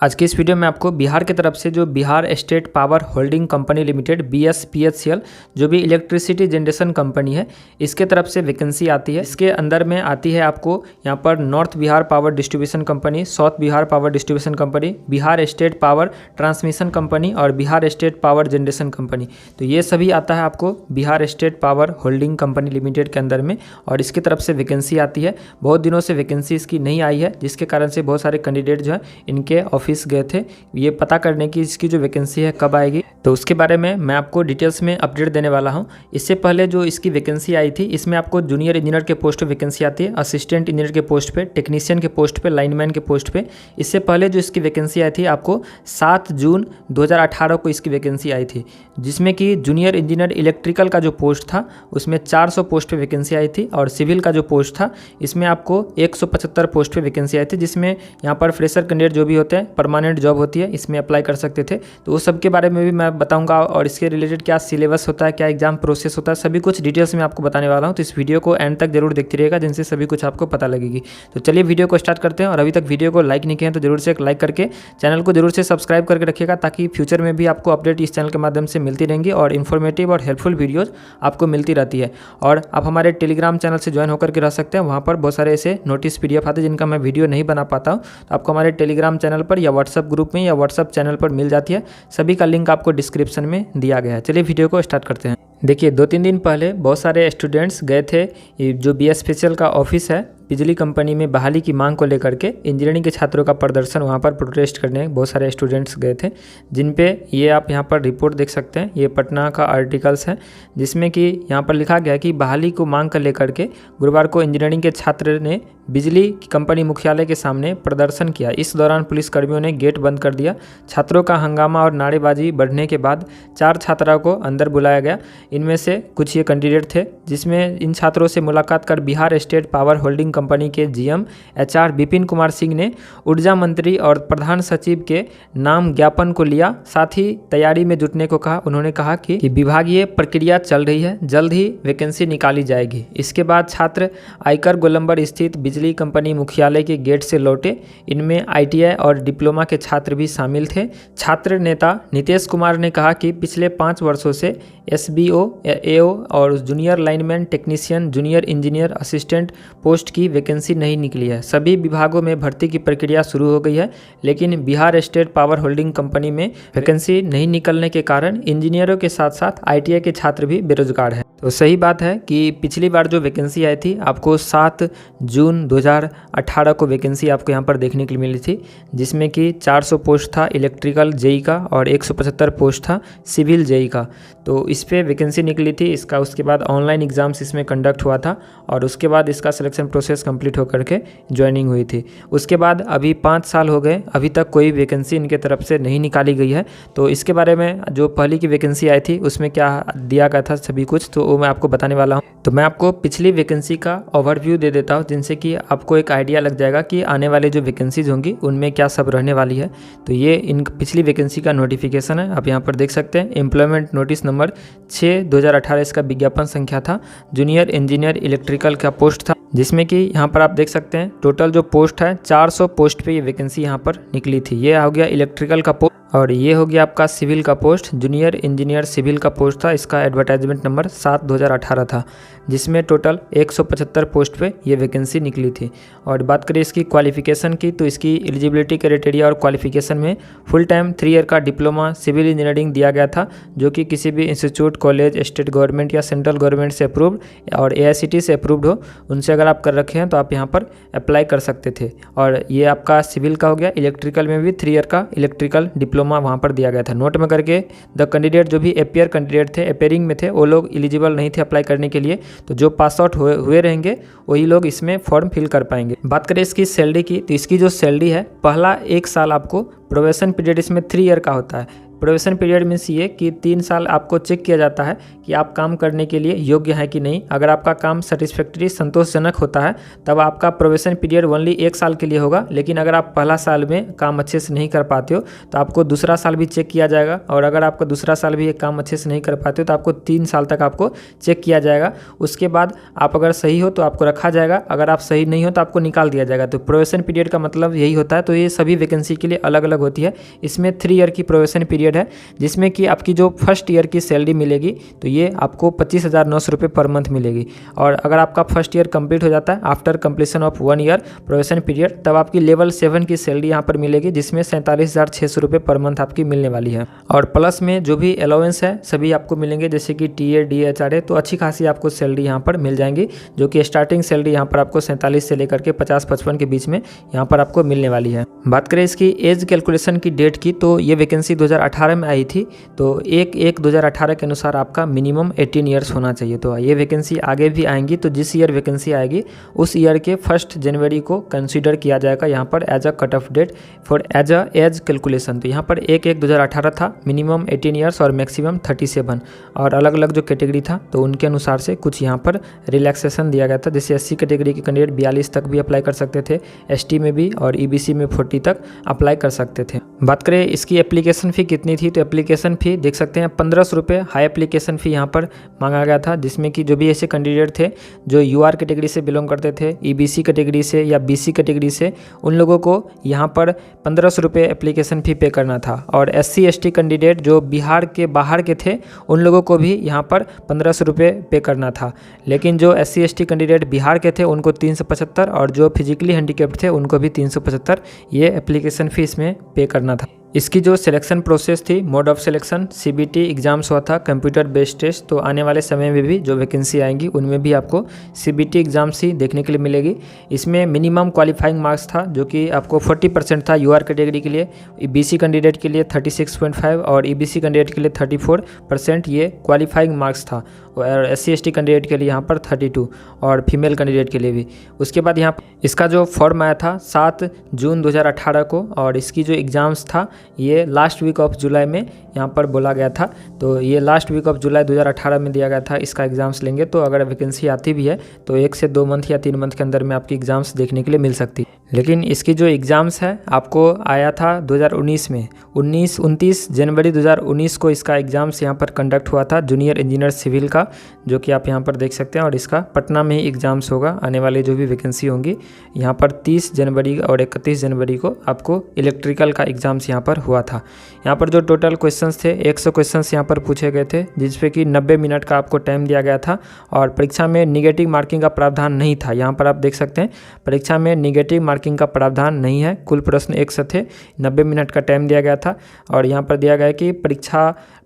आज की इस वीडियो में आपको बिहार की तरफ से जो Bihar state power holding company limited BSPHCL जो भी इलेक्ट्रिसिटी जनरेशन कंपनी है, इसके तरफ से वैकेंसी आती है। इसके अंदर में आती है आपको यहाँ पर north Bihar power distribution company, south Bihar power distribution company, Bihar state power transmission company और Bihar state power generation company. तो ये सभी आता है आपको Bihar state power holding company limited के अंदर में, और इसकी तरफ से वैकेंसी आती है। बहुत दिनों से वैकेंसी इसकी नहीं आई है, जिसके कारण से बहुत सारे कैंडिडेट जो है इनके ऑफिस गए थे ये पता करने की इसकी जो वैकेंसी है कब आएगी। तो उसके बारे में मैं आपको डिटेल्स में अपडेट देने वाला हूं। इससे पहले जो इसकी वैकेंसी आई थी, इसमें आपको जूनियर इंजीनियर के पोस्ट पे वैकेंसी आती है, असिस्टेंट इंजीनियर के पोस्ट पे, टेक्नीशियन के पोस्ट पे, लाइनमैन के पोस्ट पे। इससे पहले जो इसकी वैकेंसी आई थी आपको 7 जून 2018 को इसकी वैकेंसी आई थी, जिसमें कि जूनियर इंजीनियर इलेक्ट्रिकल का जो पोस्ट था उसमें 400 पोस्ट पे वैकेंसी आई थी, और सिविल का जो पोस्ट था इसमें आपको 175 पोस्ट पे वैकेंसी आई थी, जिसमें यहाँ पर फ्रेशर कैंडिडेट जो भी होते हैं, परमानेंट जॉब होती है, इसमें अप्लाई कर सकते थे। तो उस सब के बारे में भी मैं बताऊंगा, और इसके रिलेटेड क्या सिलेबस होता है, क्या एग्जाम प्रोसेस होता है, सभी कुछ डिटेल्स में आपको बताने वाला हूं। तो इस वीडियो को एंड तक जरूर देखते रहिएगा, जिनसे सभी कुछ आपको पता लगेगी। तो चलिए वीडियो को स्टार्ट करते हैं। और अभी तक वीडियो को लाइक नहीं किया है तो जरूर से एक लाइक करके चैनल को जरूर से सब्सक्राइब करके रखिएगा, ताकि फ्यूचर में भी आपको अपडेट इस चैनल के माध्यम से मिलती रहेंगी और इन्फॉर्मेटिव और हेल्पफुल वीडियोज़ आपको मिलती रहती है। और आप हमारे टेलीग्राम चैनल से ज्वाइन होकर के रह सकते हैं, वहाँ पर बहुत सारे ऐसे नोटिस PDF आते हैं जिनका मैं वीडियो नहीं बना पाता हूँ, तो आपको हमारे टेलीग्राम चैनल पर या व्हाट्सएप ग्रुप में या व्हाट्सएप चैनल पर मिल जाती है। सभी का लिंक आपको डिस्क्रिप्शन में दिया गया है। चलिए वीडियो को स्टार्ट करते हैं। देखिए 2-3 दिन पहले बहुत सारे स्टूडेंट्स गए थे, जो BSPHCL का ऑफिस है, बिजली कंपनी में बहाली की मांग को लेकर के इंजीनियरिंग के छात्रों का प्रदर्शन वहाँ पर प्रोटेस्ट करने बहुत सारे स्टूडेंट्स गए थे, जिन पे ये आप यहाँ पर रिपोर्ट देख सकते हैं। ये पटना का आर्टिकल्स है, जिसमें कि यहाँ पर लिखा गया कि बहाली को मांग कर लेकर के गुरुवार को इंजीनियरिंग के छात्र ने बिजली कंपनी मुख्यालय के सामने प्रदर्शन किया। इस दौरान पुलिसकर्मियों ने गेट बंद कर दिया। छात्रों का हंगामा और नारेबाजी बढ़ने के बाद 4 छात्राओं को अंदर बुलाया गया। इनमें से कुछ ये कैंडिडेट थे, जिसमें इन छात्रों से मुलाकात कर Bihar state power holding company के GM HR विपिन कुमार सिंह ने ऊर्जा मंत्री और प्रधान सचिव के नाम ज्ञापन को लिया, साथ ही तैयारी में जुटने को कहा। उन्होंने कहा कि विभागीय प्रक्रिया चल रही है, जल्द ही वैकेंसी निकाली जाएगी। इसके बाद छात्र आयकर गोलंबर स्थित बिजली कंपनी मुख्यालय के गेट से लौटे। इनमें ITI और डिप्लोमा के छात्र भी शामिल थे। छात्र नेता नीतीश कुमार ने कहा कि पिछले 5 वर्षों से SBO, AO और junior lineman, technician, junior engineer, assistant post की वैकेंसी नहीं निकली है। सभी विभागों में भर्ती की प्रक्रिया शुरू हो गई है, लेकिन Bihar state power holding company में वैकेंसी नहीं निकलने के कारण इंजीनियरों के साथ साथ ITI के छात्र भी बेरोजगार हैं। तो सही बात है कि पिछली बार जो वैकेंसी आई थी आपको 7 जून 2018 को वैकेंसी आपको यहाँ पर देखने के लिए मिली थी, जिसमें कि 400 पोस्ट था इलेक्ट्रिकल JEE का और 175 पोस्ट था सिविल JEE का। तो इस पर वैकेंसी निकली थी इसका। उसके बाद ऑनलाइन एग्जाम्स इसमें कंडक्ट हुआ था, और उसके बाद इसका सिलेक्शन प्रोसेस कंप्लीट होकर के ज्वाइनिंग हुई थी। उसके बाद अभी 5 साल हो गए, अभी तक कोई वैकेंसी इनके तरफ से नहीं निकाली गई है। तो इसके बारे में जो पहली की वैकेंसी आई थी उसमें क्या दिया गया था सभी कुछ, तो वो मैं आपको बताने वाला हूँ। तो मैं आपको पिछली वैकेंसी का ओवरव्यू दे देता हूँ, जिनसे कि आपको एक आइडिया लग जाएगा कि आने वाले जो वैकेंसीज होंगी उनमें क्या सब रहने वाली है। तो ये इन पिछली वैकेंसी का नोटिफिकेशन है, आप यहाँ पर देख सकते हैं। एम्प्लॉयमेंट नोटिस नंबर 6/2018 इसका विज्ञापन संख्या था। जूनियर इंजीनियर इलेक्ट्रिकल का पोस्ट था, जिसमें कि यहाँ पर आप देख सकते हैं टोटल जो पोस्ट है 400 पोस्ट पे ये वैकेंसी यहाँ पर निकली थी। ये हो गया इलेक्ट्रिकल का पोस्ट, और ये हो गया आपका सिविल का पोस्ट। जूनियर इंजीनियर सिविल का पोस्ट था, इसका एडवर्टाइजमेंट नंबर 7/2018 था, जिसमें टोटल 175 पोस्ट पे ये वैकेंसी निकली थी। और बात करें इसकी क्वालिफिकेशन की, तो इसकी एलिजिबिलिटी क्राइटेरिया और क्वालिफिकेशन में फुल टाइम 3 ईयर का डिप्लोमा सिविल इंजीनियरिंग दिया गया था, जो कि किसी भी इंस्टीट्यूट, कॉलेज, स्टेट गवर्नमेंट या सेंट्रल गवर्नमेंट से अप्रूव्ड और AICTE से अप्रूव्ड हो, उनसे अगर आप कर रखे हैं तो आप यहाँ पर अप्लाई कर सकते थे। और ये आपका सिविल का हो गया। इलेक्ट्रिकल में भी 3 ईयर का इलेक्ट्रिकल डिप्लोमा वहाँ पर दिया गया था। नोट में करके द कैंडिडेट जो भी अपियर कैंडिडेट थे, अपेयरिंग में थे, वो लोग एलिजिबल नहीं थे अप्लाई करने के लिए। तो जो पास आउट हुए रहेंगे वही लोग इसमें फॉर्म फिल कर पाएंगे। बात करें इसकी सैलरी की, तो इसकी जो सैलरी है, पहला 1 साल आपको प्रोबेशन पीरियड इसमें 3 ईयर का होता है। प्रोबेशन पीरियड मीन्स ये कि 3 साल आपको चेक किया जाता है कि आप काम करने के लिए योग्य है कि नहीं। अगर आपका काम सेटिस्फैक्ट्री संतोषजनक होता है तब आपका प्रोबेशन पीरियड ओनली 1 साल के लिए होगा। लेकिन अगर आप पहला साल में काम अच्छे से नहीं कर पाते हो तो आपको दूसरा साल भी चेक किया जाएगा, और अगर आपका दूसरा साल भी काम अच्छे से नहीं कर पाते हो तो आपको 3 साल तक आपको चेक किया जाएगा। उसके बाद आप अगर सही हो तो आपको रखा जाएगा, अगर आप सही नहीं हो तो आपको निकाल दिया जाएगा। तो प्रोबेशन पीरियड का मतलब यही होता है। तो ये सभी वैकेंसी के लिए अलग अलग होती है। इसमें 3 ईयर की प्रोबेशन पीरियड है, जिसमें कि आपकी जो फर्स्ट ईयर की सैलरी मिलेगी तो ये आपको 25,900 रुपये पर मंथ मिलेगी। और अगर आपका फर्स्ट ईयर कंप्लीट हो जाता है after completion of 1 year probation period, तब आपकी लेवल 7 की सैलरी यहाँ पर मिलेगी, जिसमें 47,600 रुपये पर मंथ आपकी मिलने वाली है। और प्लस में जो भी अलाउंस है सभी आपको मिलेंगे, जैसे कि टीए, DHRA, तो अच्छी खासी आपको सैलरी यहाँ पर मिल जाएंगी, जो कि स्टार्टिंग सैलरी यहाँ पर आपको 47 से लेकर के 50-55 के बीच में यहाँ पर आपको मिलने वाली है। बात करें इसकी एज कैलकुलेशन की डेट की, तो ये वैकेंसी 2018 में आई थी। तो 1/1/2018 के अनुसार आपका मिनिमम 18 ईयर्स होना चाहिए। तो ये वैकेंसी आगे भी आएंगी, तो जिस ईयर वैकेंसी आएगी उस ईयर के 1 जनवरी को कंसीडर किया जाएगा यहाँ पर as a cut off date for as a age calculation. तो यहाँ पर 1/1/2018 था, मिनिमम 18 ईयर्स और मैक्सिमम 37, और अलग अलग जो कैटेगरी था तो उनके अनुसार से कुछ यहाँ पर रिलैक्सेशन दिया गया था। जैसे SC कैटेगरी के कैंडिडेट 42 तक भी अप्लाई कर सकते थे, ST में भी, और EBC में 40 तक अप्लाई कर सकते थे। बात करें इसकी एप्लीकेशन फ़ी कितनी थी, तो एप्लीकेशन फ़ी देख सकते हैं 1500 रुपये हाई एप्लीकेशन फ़ी यहाँ पर मांगा गया था, जिसमें कि जो भी ऐसे कैंडिडेट थे जो UR कैटेगरी से बिलोंग करते थे, EBC कैटेगरी से या BC कैटेगरी से, उन लोगों को यहाँ पर 1500 रुपये एप्लीकेशन फ़ी पे करना था। और SC ST कैंडिडेट जो बिहार के बाहर के थे उन लोगों को भी यहाँ पर 1500 रुपये पे करना था। लेकिन जो SC ST कैंडिडेट बिहार के थे उनको 375, और जो फिजिकली हैंडीकैप्ड थे उनको भी 375 ये एप्लीकेशन फ़ीस में पे करना था। इसकी जो सिलेक्शन प्रोसेस थी, mode of selection CBT exams हुआ था, कंप्यूटर बेस्ड टेस्ट। तो आने वाले समय में भी जो वैकेंसी आएंगी उनमें भी आपको CBT एग्जाम्स ही देखने के लिए मिलेगी। इसमें मिनिमम क्वालिफाइंग मार्क्स था जो कि आपको 40% था UR कैटेगरी के लिए, BC कैंडिडेट के लिए 36.5 और EBC कैंडिडेट के लिए 34% ये क्वालिफाइंग मार्क्स था, और SC ST कैंडिडेट के लिए यहाँ पर 32, और फीमेल कैंडिडेट के लिए भी। उसके बाद यहाँ इसका जो फॉर्म आया था 7 जून 2018 को, और इसकी जो एग्ज़ाम्स था ये लास्ट वीक ऑफ जुलाई में यहाँ पर बोला गया था। तो ये लास्ट वीक ऑफ जुलाई 2018 में दिया गया था, इसका एग्ज़ाम्स लेंगे। तो अगर वैकेंसी आती भी है तो 1 से 2 मंथ या 3 मंथ के अंदर में आपकी एग्ज़ाम्स देखने के लिए मिल सकती है। लेकिन इसकी जो एग्ज़ाम्स है आपको आया था 2019 में, 29 जनवरी 2019 को इसका एग्ज़ाम्स यहाँ पर कंडक्ट हुआ था, जूनियर इंजीनियर सिविल का, जो कि आप यहाँ पर देख सकते हैं। और इसका पटना में ही एग्ज़ाम्स होगा। आने वाली जो भी वैकेंसी होंगी यहाँ पर 30 जनवरी और 31 जनवरी को आपको इलेक्ट्रिकल का एग्ज़ाम्स यहाँ पर हुआ था। यहाँ पर जो टोटल क्वेश्चंस थे 100 क्वेश्चंस यहाँ पर पूछे गए थे, जिसपे कि 90 मिनट का आपको टाइम दिया गया था। और परीक्षा में निगेटिव मार्किंग का प्रावधान नहीं था। यहाँ पर आप देख सकते हैं परीक्षा में निगेटिव मार्किंग का प्रावधान नहीं है। कुल प्रश्न 100 थे, 90 मिनट का टाइम दिया गया था। और यहाँ पर दिया गया है कि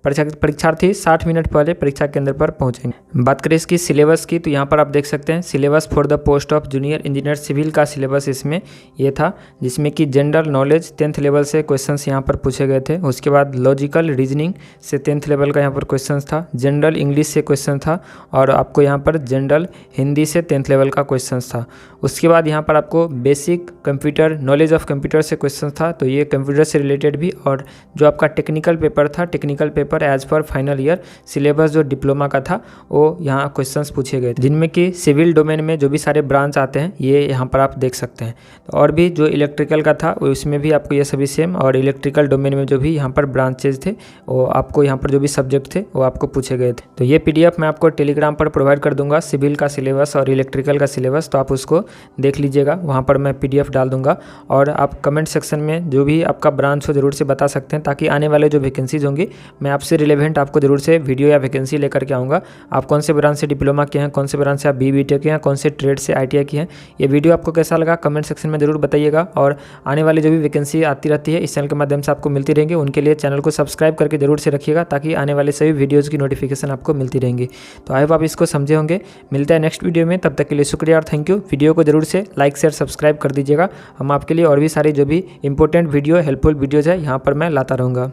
परीक्षार्थी 60 मिनट पहले परीक्षा केंद्र पर पहुंचेंगे। बात करें इसकी सिलेबस की, तो यहाँ पर आप देख सकते हैं syllabus for the post of junior engineer civil का सिलेबस इसमें ये था, जिसमें कि जनरल नॉलेज 10th लेवल से क्वेश्चंस यहाँ पर पूछे गए थे। उसके बाद लॉजिकल रीजनिंग से 10th लेवल का यहाँ पर क्वेश्चंस था, जनरल इंग्लिश से क्वेश्चन था, और आपको यहाँ पर जनरल हिंदी से 10th लेवल का क्वेश्चंस था। उसके बाद यहाँ पर आपको basic computer knowledge of computer से क्वेश्चन था, तो ये कंप्यूटर से रिलेटेड भी। और जो आपका टेक्निकल पेपर था, technical paper as per final year syllabus जो डिप्लोमा का था वो यहाँ क्वेश्चंस पूछे गए थे, जिनमें कि सिविल डोमेन में जो भी सारे ब्रांच आते हैं ये यहाँ पर आप देख सकते हैं। तो और भी जो इलेक्ट्रिकल का था उसमें भी आपको ये सभी सेम, और इलेक्ट्रिकल डोमेन में जो भी यहाँ पर ब्रांचेज थे वो आपको यहाँ पर जो भी सब्जेक्ट थे वो आपको पूछे गए थे। तो ये PDF मैं आपको टेलीग्राम पर प्रोवाइड कर दूंगा, सिविल का सिलेबस और इलेक्ट्रिकल का सिलेबस, तो आप उसको देख लीजिएगा, वहाँ पर मैं PDF डाल दूंगा। और आप कमेंट सेक्शन में जो भी आपका ब्रांच हो जरूर से बता सकते हैं, ताकि आने वाले जो वैकेंसीज होंगी मैं आपसे रिलेवेंट आपको जरूर से वीडियो या वैकेंसी लेकर के आऊँगा। आप कौन से ब्रांच से डिप्लोमा किए हैं, कौन से ब्रांच से आप BBTech किए हैं, कौन से ट्रेड से ITI किए हैं, ये वीडियो आपको कैसा लगा कमेंट सेक्शन में जरूर बताइएगा। और आने वाली जो भी वैकेंसी आती रहती है इस चैनल के माध्यम से आपको मिलती रहेंगी, उनके लिए चैनल को सब्सक्राइब करके जरूर से रखिएगा, ताकि आने वाले सभी वीडियोज़ की नोटिफिकेशन आपको मिलती रहेंगी। तो आई होप आप इसको समझे होंगे। मिलता है नेक्स्ट वीडियो में, तब तक के लिए शुक्रिया और थैंक यू। वीडियो को जरूर से लाइक शेयर सब्सक्राइब कर दीजिएगा। हम आपके लिए और भी सारी जो भी इंपॉर्टेंट वीडियो हेल्पफुल वीडियोज़ है यहाँ पर मैं लाता रहूँगा।